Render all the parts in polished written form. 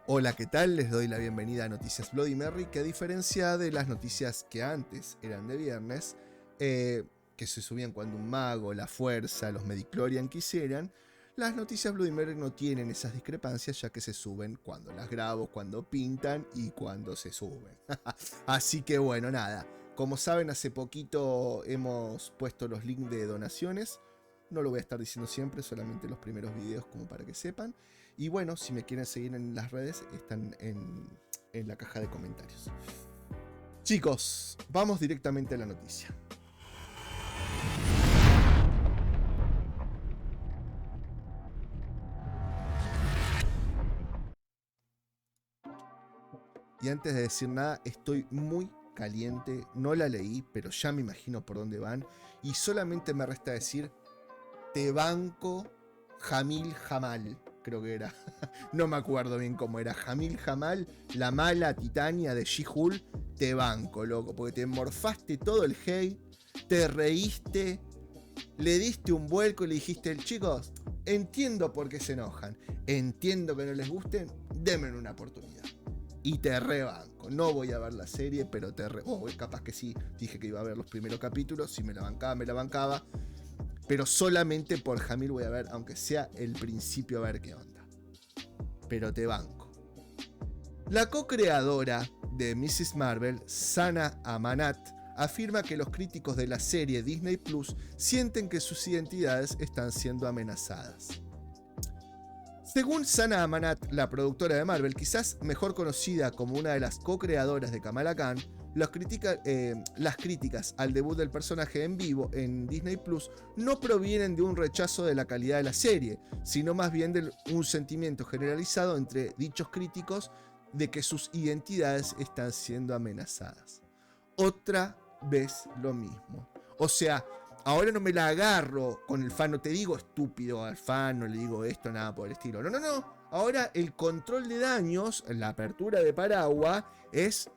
Hola, ¿qué tal? Les doy la bienvenida a Noticias Bloody Mary, que a diferencia de las noticias que antes eran de viernes, que se subían cuando un mago, la fuerza, los Mediclorian quisieran, las noticias Bloody Mary no tienen esas discrepancias, ya que se suben cuando las grabo, cuando pintan y cuando se suben. Así que bueno, nada. Como saben, hace poquito hemos puesto los links de donaciones. No lo voy a estar diciendo siempre, solamente los primeros videos como para que sepan. Y bueno, si me quieren seguir en las redes, están en la caja de comentarios. Chicos, vamos directamente a la noticia. Y antes de decir nada, estoy muy caliente. No la leí, pero ya me imagino por dónde van. Y solamente me resta decir: te banco Jamil Jamal, creo que era. No me acuerdo bien cómo era. Jamil Jamal, la mala Titania de She-Hulk. Te banco, loco, porque te morfaste todo el hate, te reíste, le diste un vuelco y le dijiste: chicos, entiendo por qué se enojan, entiendo que no les gusten, denme una oportunidad. Y te rebanco. No voy a ver la serie, pero capaz que sí, dije que iba a ver los primeros capítulos. Si me la bancaba. Pero solamente por Jamil voy a ver, aunque sea el principio, a ver qué onda. Pero te banco. La co-creadora de Mrs. Marvel, Sana Amanat, afirma que los críticos de la serie Disney Plus sienten que sus identidades están siendo amenazadas. Según Sana Amanat, la productora de Marvel, quizás mejor conocida como una de las co-creadoras de Kamala Khan, las críticas al debut del personaje en vivo en Disney Plus no provienen de un rechazo de la calidad de la serie, sino más bien de un sentimiento generalizado entre dichos críticos de que sus identidades están siendo amenazadas. Otra vez lo mismo. O sea, ahora no me la agarro con el fan, no te digo estúpido al fan, no le digo esto, nada por el estilo. No. Ahora el control de daños, la apertura de paraguas, es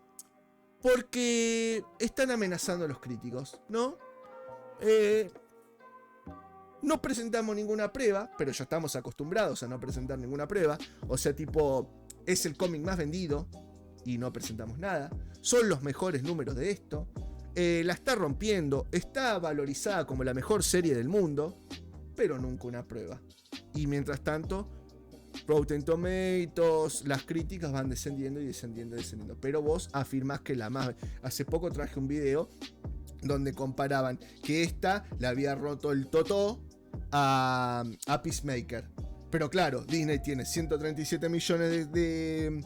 porque están amenazando a los críticos, ¿no? No presentamos ninguna prueba, pero ya estamos acostumbrados a no presentar ninguna prueba. O sea, tipo, es el cómic más vendido y no presentamos nada. Son los mejores números de esto. La está rompiendo, está valorizada como la mejor serie del mundo, pero nunca una prueba. Y mientras tanto, Rotten Tomatoes, las críticas van descendiendo. Pero vos afirmás que la más... Hace poco traje un video donde comparaban que esta le había roto el totó a Peacemaker. Pero claro, Disney tiene 137 millones de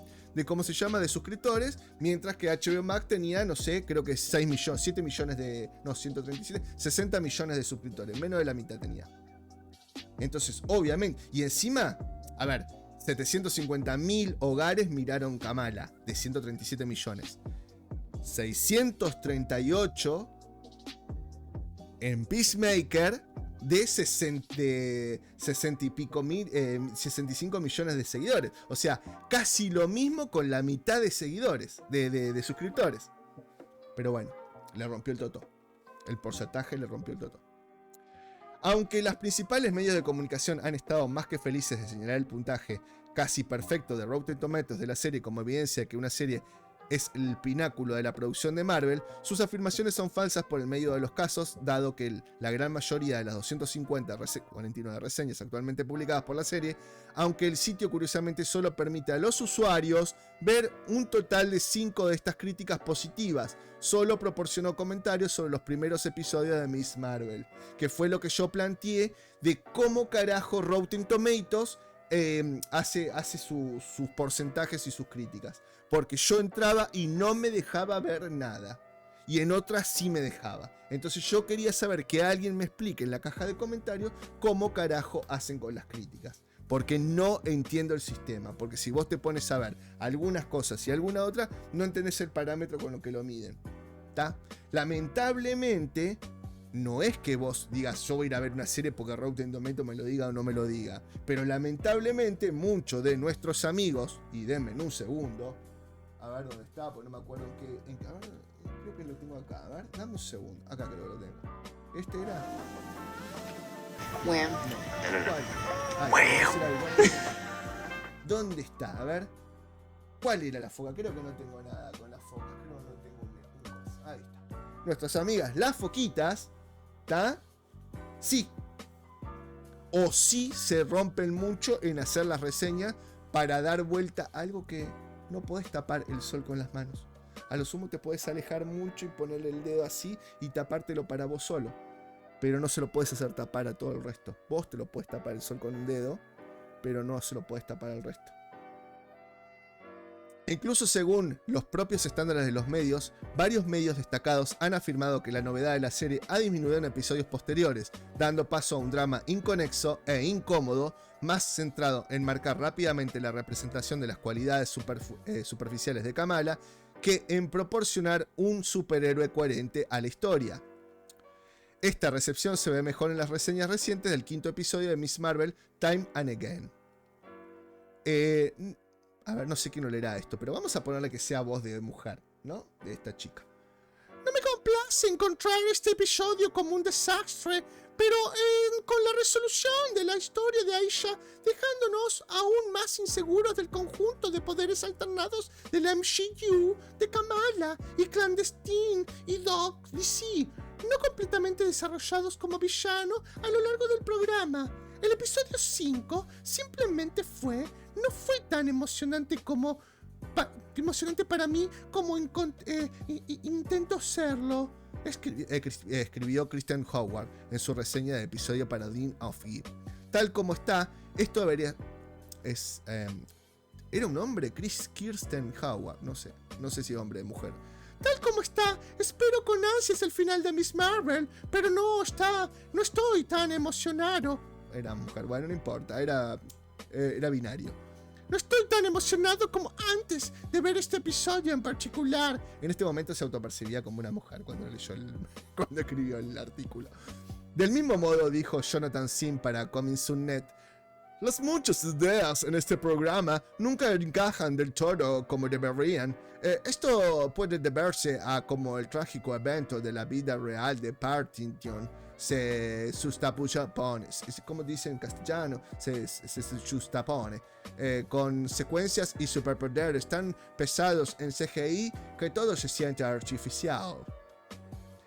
¿cómo se llama? De suscriptores, mientras que HBO Max tenía, no sé, creo que 7 millones de... No, 137, 60 millones de suscriptores, menos de la mitad tenía. Entonces, obviamente, y encima, a ver, 750.000 hogares miraron Kamala, de 137 millones. 638 en Peacemaker, de 65 millones de seguidores. O sea, casi lo mismo con la mitad de seguidores, de suscriptores. Pero bueno, le rompió el totó. El porcentaje le rompió el totó. Aunque los principales medios de comunicación han estado más que felices de señalar el puntaje casi perfecto de Rotten Tomatoes de la serie como evidencia de que una serie es el pináculo de la producción de Marvel, sus afirmaciones son falsas por el medio de los casos, dado que la gran mayoría de las 249 reseñas actualmente publicadas por la serie, aunque el sitio curiosamente solo permite a los usuarios ver un total de 5 de estas críticas positivas, solo proporcionó comentarios sobre los primeros episodios de Miss Marvel, que fue lo que yo planteé de cómo carajo Rotten Tomatoes hace sus porcentajes y sus críticas. Porque yo entraba y no me dejaba ver nada. Y en otras sí me dejaba. Entonces yo quería saber que alguien me explique en la caja de comentarios cómo carajo hacen con las críticas. Porque no entiendo el sistema. Porque si vos te pones a ver algunas cosas y alguna otra, no entendés el parámetro con lo que lo miden. ¿Tá? Lamentablemente, no es que vos digas yo voy a ir a ver una serie porque Rotten Tomatoes me lo diga o no me lo diga. Pero lamentablemente muchos de nuestros amigos, y denme un segundo, a ver dónde está, porque no me acuerdo en qué. A ver, creo que lo tengo acá. A ver, dame un segundo. Acá creo que lo tengo. ¿Este era? Wham. No. ¿Cuál? ¿Dónde está? A ver. ¿Cuál era la foca? Creo que no tengo nada con la foca. Creo que no tengo un cosa. Ahí está. Nuestras amigas las foquitas, ¿está? Sí. O sí se rompen mucho en hacer las reseñas para dar vuelta a algo que no podés tapar el sol con las manos. A lo sumo te podés alejar mucho y ponerle el dedo así y tapártelo para vos solo. Pero no se lo podés hacer tapar a todo el resto. Vos te lo podés tapar el sol con un dedo, pero no se lo podés tapar al resto. Incluso según los propios estándares de los medios, varios medios destacados han afirmado que la novedad de la serie ha disminuido en episodios posteriores, dando paso a un drama inconexo e incómodo, más centrado en marcar rápidamente la representación de las cualidades superficiales de Kamala, que en proporcionar un superhéroe coherente a la historia. Esta recepción se ve mejor en las reseñas recientes del quinto episodio de Miss Marvel, Time and Again. A ver, no sé quién no leerá esto, pero vamos a ponerle que sea voz de mujer, ¿no? De esta chica. No me complace encontrar este episodio como un desastre, pero con la resolución de la historia de Aisha, dejándonos aún más inseguros del conjunto de poderes alternados de la MCU, de Kamala y Clandestine y Doc DC, no completamente desarrollados como villano a lo largo del programa. El episodio 5 simplemente no fue tan emocionante para mí como intento serlo. Escribió Kristen Howard en su reseña de episodio para Dean of Eve. Tal como está, esto debería... ¿Era un hombre? Kirsten Howard, no sé si hombre o mujer. Tal como está, espero con ansias el final de Miss Marvel, pero no estoy tan emocionado. Era mujer, bueno, no importa, era binario. No estoy tan emocionado como antes de ver este episodio en particular. En este momento se autopercibía como una mujer cuando escribió el artículo. Del mismo modo dijo Jonathan Sim para Coming Soon Net: las muchas ideas en este programa nunca encajan del todo como deberían. Esto puede deberse a como el trágico evento de la vida real de Partington se justapone, como dice en castellano, se justapone, con secuencias y superpoderes tan pesados en CGI que todo se siente artificial.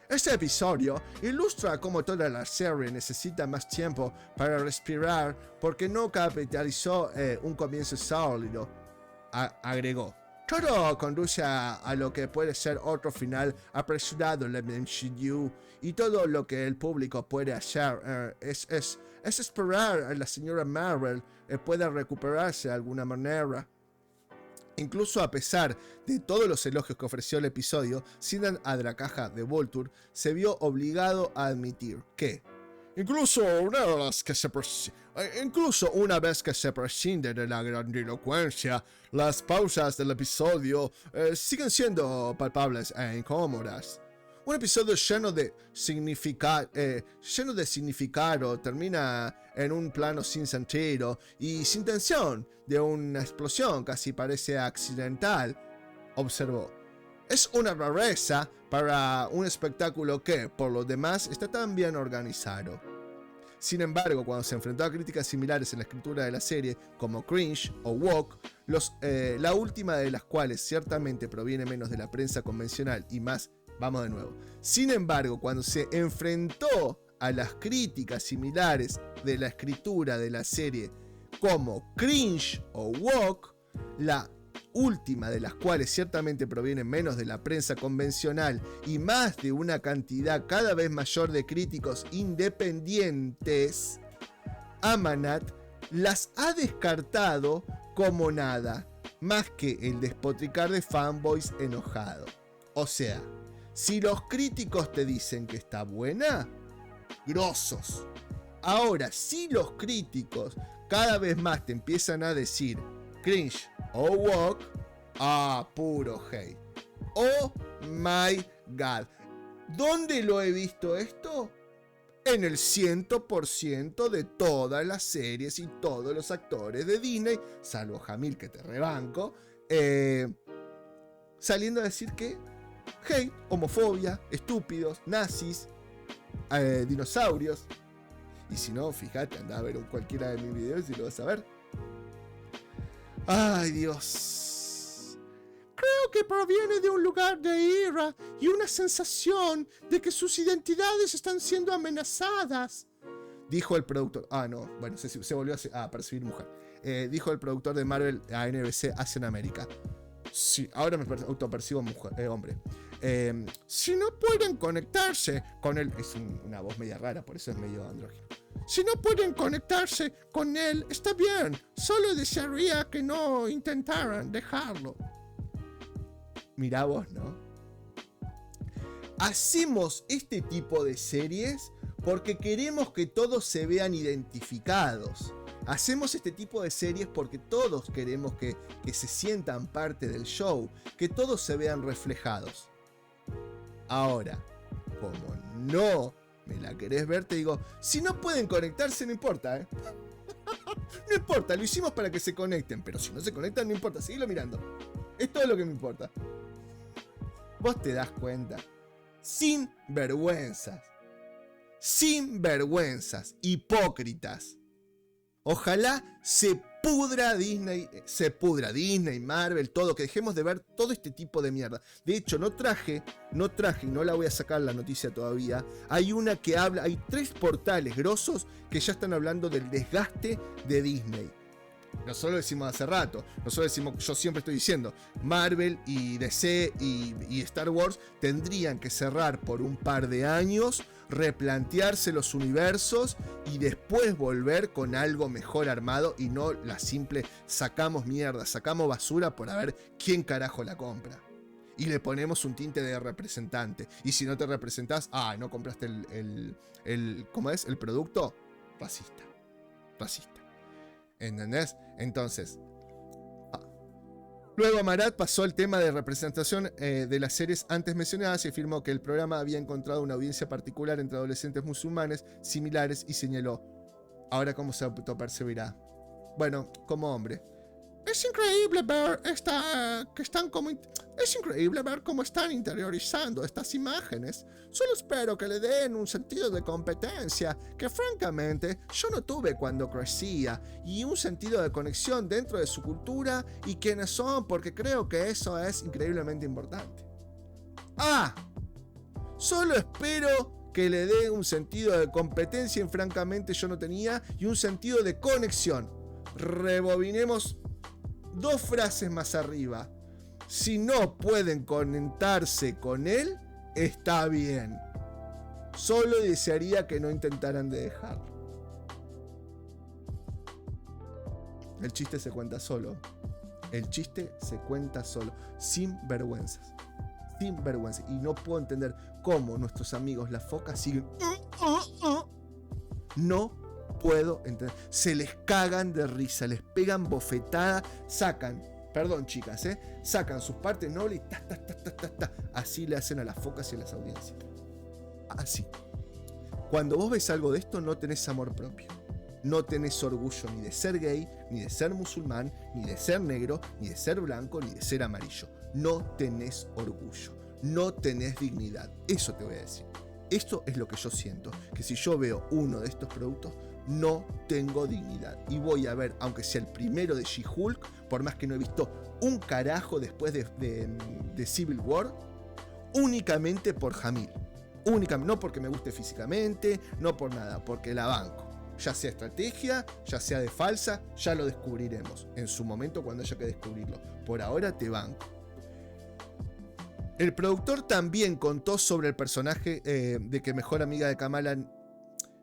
Este episodio ilustra cómo toda la serie necesita más tiempo para respirar porque no capitalizó un comienzo sólido, agregó. Todo conduce a lo que puede ser otro final apresurado en la MCU, y todo lo que el público puede hacer es esperar a la señora Marvel pueda recuperarse de alguna manera. Incluso a pesar de todos los elogios que ofreció el episodio, Sinan Adracaja de Vulture se vio obligado a admitir que incluso una vez que se prescinde de la grandilocuencia, las pausas del episodio siguen siendo palpables e incómodas. Un episodio lleno de significado termina en un plano sin sentido y sin tensión de una explosión casi parece accidental, observó. Es una rareza para un espectáculo que, por lo demás, está tan bien organizado. Sin embargo, cuando se enfrentó a críticas similares en la escritura de la serie, como cringe o woke, la última de las cuales ciertamente proviene menos de la prensa convencional y más... Vamos de nuevo. Sin embargo, cuando se enfrentó a las críticas similares de la escritura de la serie como cringe o woke, la última de las cuales ciertamente proviene menos de la prensa convencional y más de una cantidad cada vez mayor de críticos independientes, Amanat las ha descartado como nada, más que el despotricar de fanboys enojados. O sea, si los críticos te dicen que está buena, grosos. Ahora, si los críticos cada vez más te empiezan a decir cringe o woke, puro hate. Oh my god. ¿Dónde lo he visto esto? En el 100% de todas las series y todos los actores de Disney, salvo Jamil, que te rebanco, saliendo a decir que hate, homofobia, estúpidos, nazis, dinosaurios. Y si no, fíjate, anda a ver cualquiera de mis videos y lo vas a ver. Ay, Dios. que proviene de un lugar de ira y una sensación de que sus identidades están siendo amenazadas. Dijo el productor. No, bueno, se volvió a percibir mujer. Dijo el productor de Marvel a NBC Asian America. Sí, ahora me autopercibo hombre. Si no pueden conectarse con él. Es una voz media rara, por eso es medio andrógino. Si no pueden conectarse con él, está bien. Solo desearía que no intentaran dejarlo. Mirá vos, ¿no? Hacemos este tipo de series porque queremos que todos se vean identificados. Hacemos este tipo de series porque todos queremos que se sientan parte del show, que todos se vean reflejados. Ahora, como no me la querés ver, te digo, si no pueden conectarse, no importa, ¿eh? No importa, lo hicimos para que se conecten, pero si no se conectan, no importa, seguilo mirando. Es todo lo que me importa. Vos te das cuenta. Sin vergüenzas. Sin vergüenzas. Hipócritas. Ojalá se pudra Disney, Marvel, todo, que dejemos de ver todo este tipo de mierda. De hecho, no traje, y no la voy a sacar la noticia todavía. Hay una que habla, hay 3 portales grosos que ya están hablando del desgaste de Disney. Nosotros lo decimos hace rato, yo siempre estoy diciendo, Marvel y DC y Star Wars tendrían que cerrar por un par de años, replantearse los universos y después volver con algo mejor armado y no la simple sacamos mierda, sacamos basura por a ver quién carajo la compra. Y le ponemos un tinte de representante. Y si no te representás, no compraste ¿cómo es? El producto, racista. ¿Entendés? Entonces, luego Marat pasó el tema de representación de las series antes mencionadas y afirmó que el programa había encontrado una audiencia particular entre adolescentes musulmanes similares y señaló, ahora cómo se autopercibirá. Bueno, como hombre. Es increíble ver cómo están interiorizando estas imágenes. Solo espero que le den un sentido de competencia que francamente yo no tuve cuando crecía y un sentido de conexión dentro de su cultura y quiénes son, porque creo que eso es increíblemente importante. Solo espero que le dé un sentido de competencia y francamente yo no tenía y un sentido de conexión. Rebobinemos 2 frases más arriba. Si no pueden conectarse con él, está bien. Solo desearía que no intentaran de dejarlo. El chiste se cuenta solo. Sin vergüenzas. Y no puedo entender cómo nuestros amigos las focas siguen. No puedo entender. Se les cagan de risa, les pegan bofetada, sacan sus partes nobles y así le hacen a las focas y a las audiencias. Así. Cuando vos ves algo de esto, no tenés amor propio. No tenés orgullo ni de ser gay, ni de ser musulmán, ni de ser negro, ni de ser blanco, ni de ser amarillo. No tenés orgullo. No tenés dignidad. Eso te voy a decir. Esto es lo que yo siento. Que si yo veo uno de estos productos, no tengo dignidad. Y voy a ver, aunque sea el primero de She-Hulk, por más que no he visto un carajo después de Civil War, únicamente por Jamil. No porque me guste físicamente, no por nada, porque la banco. Ya sea estrategia, ya sea de falsa, ya lo descubriremos en su momento cuando haya que descubrirlo. Por ahora te banco. El productor también contó sobre el personaje de que mejor amiga de Kamala.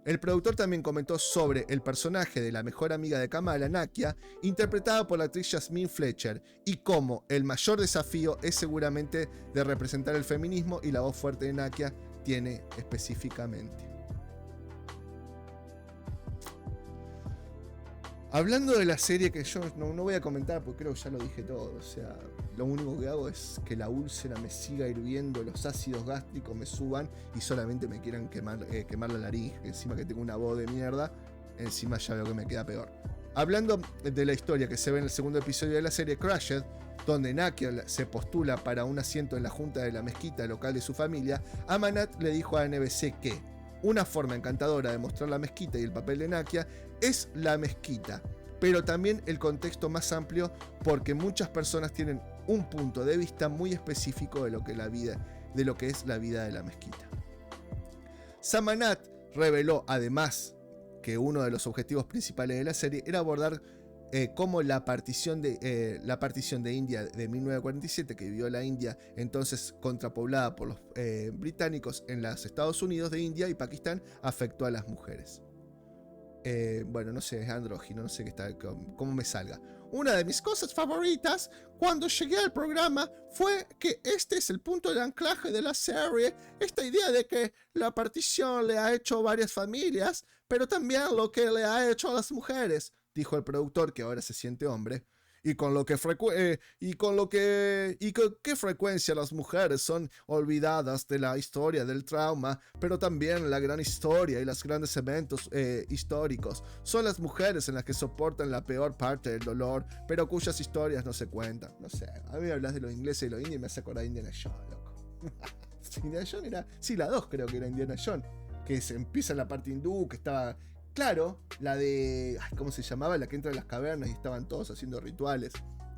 El productor también comentó sobre el personaje de la mejor amiga de Kamala, Nakia, interpretada por la actriz Jasmine Fletcher, y cómo el mayor desafío es seguramente de representar el feminismo y la voz fuerte de Nakia tiene específicamente. Hablando de la serie que yo no voy a comentar porque creo que ya lo dije todo, o sea, lo único que hago es que la úlcera me siga hirviendo, los ácidos gástricos me suban y solamente me quieran quemar la nariz, encima que tengo una voz de mierda, encima ya veo que me queda peor. Hablando de la historia que se ve en el segundo episodio de la serie Crushed, donde Nakia se postula para un asiento en la junta de la mezquita local de su familia, Amanat le dijo a NBC que una forma encantadora de mostrar la mezquita y el papel de Nakia es la mezquita, pero también el contexto más amplio porque muchas personas tienen un punto de vista muy específico de lo que es la vida de la mezquita. Samanat reveló además que uno de los objetivos principales de la serie era abordar cómo la partición de India de 1947, que vivió la India entonces contrapoblada por los británicos en los Estados Unidos de India y Pakistán, afectó a las mujeres. Bueno, no sé, es andrógino, no sé qué está, cómo me salga. Una de mis cosas favoritas cuando llegué al programa fue que este es el punto de anclaje de la serie, esta idea de que la partición le ha hecho a varias familias, pero también lo que le ha hecho a las mujeres, dijo el productor, que ahora se siente hombre. Y con qué frecuencia las mujeres son olvidadas de la historia del trauma, pero también la gran historia y los grandes eventos históricos. Son las mujeres en las que soportan la peor parte del dolor, pero cuyas historias no se cuentan. No sé, a mí me hablas de los ingleses y los indios y me hace acordar de Indiana Jones, loco. Indiana Jones era, sí, la 2 creo que era Indiana Jones, que se empieza en la parte hindú, que estaba... Claro, la de... ¿Cómo se llamaba? La que entra en las cavernas y estaban todos haciendo rituales.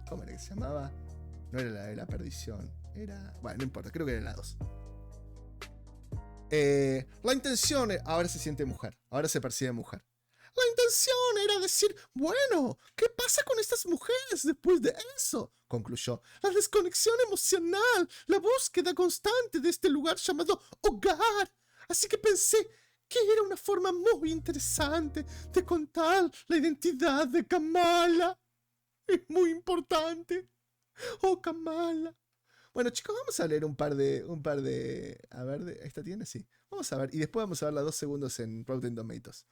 ¿Cómo era que se llamaba? No era la de la perdición. Era... Bueno, no importa, creo que era la 2. La intención... Ahora se siente mujer. Ahora se percibe mujer. La intención era decir, bueno, ¿qué pasa con estas mujeres después de eso? Concluyó. La desconexión emocional, la búsqueda constante de este lugar llamado hogar. Así que pensé que era una forma muy interesante de contar la identidad de Kamala. Es muy importante. Oh, Kamala. Bueno, chicos, vamos a leer un par de... A ver, ¿esta tiene? Sí. Vamos a ver. Y después vamos a ver las 2 segundos en Rotten Tomatoes.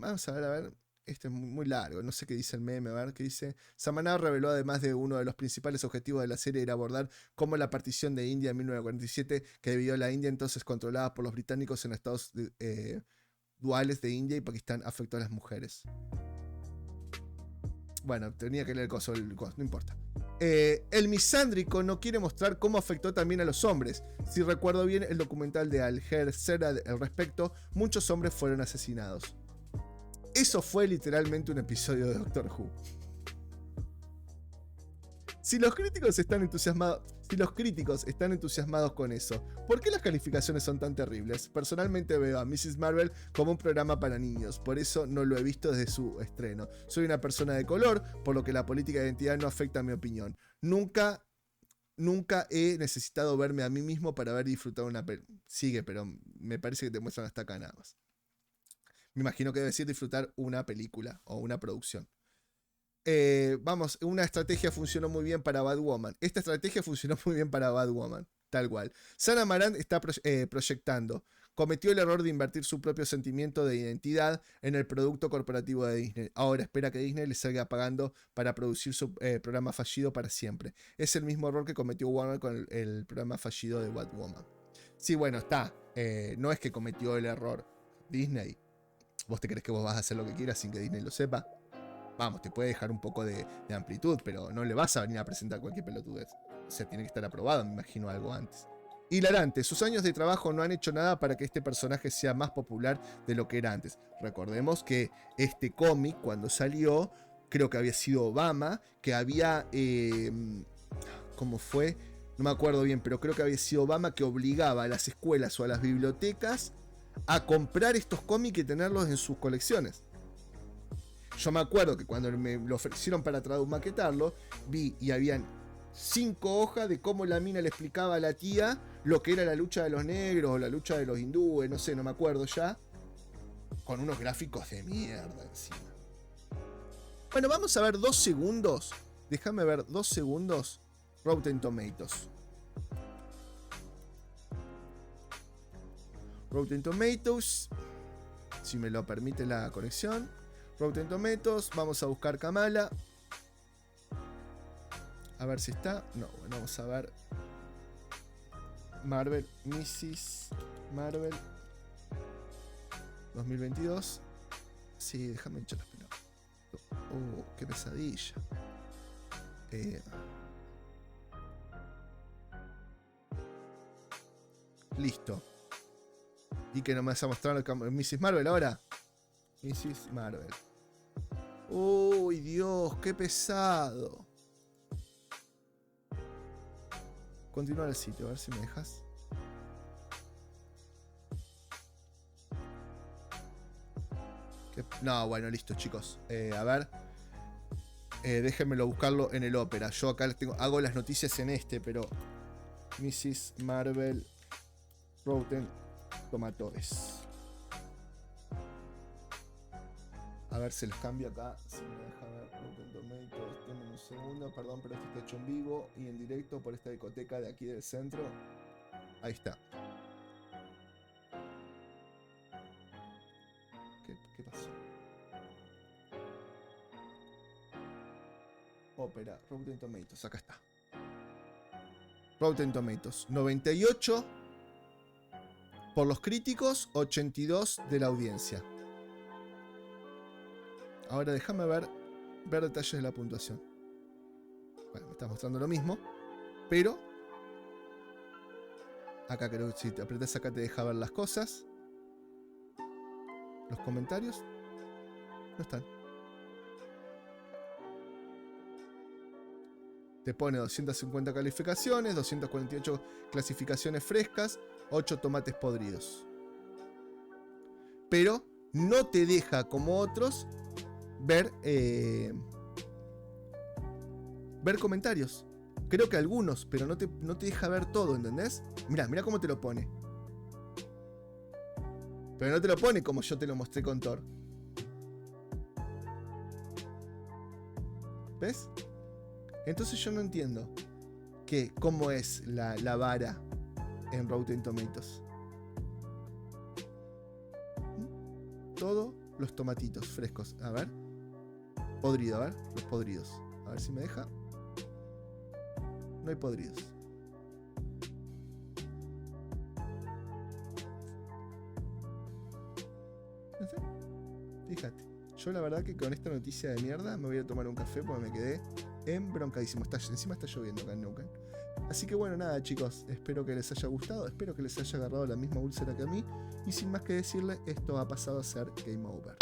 Vamos a ver. Este es muy largo, no sé qué dice el meme, a ver qué dice. Samanat reveló además de uno de los principales objetivos de la serie era abordar cómo la partición de India en 1947, que dividió la India entonces controlada por los británicos en los estados duales de India y Pakistán, afectó a las mujeres. Bueno, tenía que leer el coso, no importa. El misándrico no quiere mostrar cómo afectó también a los hombres. Si recuerdo bien el documental de Al Jazeera al respecto, muchos hombres fueron asesinados. Eso fue literalmente un episodio de Doctor Who. Si los críticos están entusiasmados con eso, ¿por qué las calificaciones son tan terribles? Personalmente veo a Mrs. Marvel como un programa para niños, por eso no lo he visto desde su estreno. Soy una persona de color, por lo que la política de identidad no afecta a mi opinión. Nunca he necesitado verme a mí mismo para haber disfrutado una película. Sigue, pero me parece que te muestran hasta acá nada más. Me imagino que debe decir disfrutar una película o una producción. Vamos, una estrategia funcionó muy bien para Batwoman. Esta estrategia funcionó muy bien para Batwoman, tal cual. Sana Marant está proyectando. Cometió el error de invertir su propio sentimiento de identidad en el producto corporativo de Disney. Ahora espera que Disney le salga pagando para producir su programa fallido para siempre. Es el mismo error que cometió Warner con el programa fallido de Batwoman. Sí, bueno, está. No es que cometió el error Disney. ¿Vos te crees que vos vas a hacer lo que quieras sin que Disney lo sepa? Vamos, te puede dejar un poco de amplitud, pero no le vas a venir a presentar cualquier pelotudez. O sea, tiene que estar aprobado, me imagino, algo antes. Hilarante, sus años de trabajo no han hecho nada para que este personaje sea más popular de lo que era antes. Recordemos que este cómic, cuando salió, creo que había sido Obama, que había... ¿cómo fue? No me acuerdo bien, pero creo que había sido Obama que obligaba a las escuelas o a las bibliotecas a comprar estos cómics y tenerlos en sus colecciones. Yo me acuerdo que cuando me lo ofrecieron para maquetarlo, vi y habían 5 hojas de cómo la mina le explicaba a la tía lo que era la lucha de los negros o la lucha de los hindúes, no sé, no me acuerdo ya, con unos gráficos de mierda encima. Bueno, vamos a ver 2 segundos. Déjame ver 2 segundos. Rotten Tomatoes. Rotten Tomatoes, si me lo permite la conexión. Rotten Tomatoes, vamos a buscar Kamala. A ver si está. No, bueno, vamos a ver. Marvel, Mrs. Marvel 2022. Sí, déjame echar las pelotas. Oh, qué pesadilla. Listo. Y que no me vas a mostrar Mrs. Marvel ahora. Mrs. Marvel. Uy, Dios, qué pesado. continuar el sitio, a ver si me dejas. No, bueno, listo, chicos. A ver. Déjenmelo buscarlo en el Opera. Yo acá hago las noticias en este, pero Mrs. Marvel Rotten Tomatoes. A ver, se los cambio acá. Si me deja ver Rotten Tomatoes. Denme un segundo, perdón, pero esto está hecho en vivo y en directo por esta discoteca de aquí del centro. Ahí está. ¿Qué pasó? Opera, Rotten Tomatoes, acá está. Rotten Tomatoes, 98 por los críticos, 82 de la audiencia. Ahora déjame ver detalles de la puntuación. Bueno, me está mostrando lo mismo, pero acá creo que si te apretas acá te deja ver las cosas. Los comentarios no están. Te pone 250 calificaciones, 248 clasificaciones frescas, 8 tomates podridos. Pero no te deja, como otros, ver comentarios. Creo que algunos, pero no te deja ver todo, ¿entendés? Mirá cómo te lo pone. Pero no te lo pone como yo te lo mostré con Thor. ¿Ves? Entonces yo no entiendo cómo es la vara en Rotten Tomatoes. Todos los tomatitos frescos. A ver. Podrido, a ver. Los podridos. A ver si me deja. No hay podridos. No sé. Fíjate. Yo la verdad que con esta noticia de mierda me voy a tomar un café porque me quedé embroncadísimo. Encima está lloviendo acá en Neuquén. Así que bueno, nada, chicos, espero que les haya gustado, espero que les haya agarrado la misma úlcera que a mí, y sin más que decirle, esto ha pasado a ser Game Over.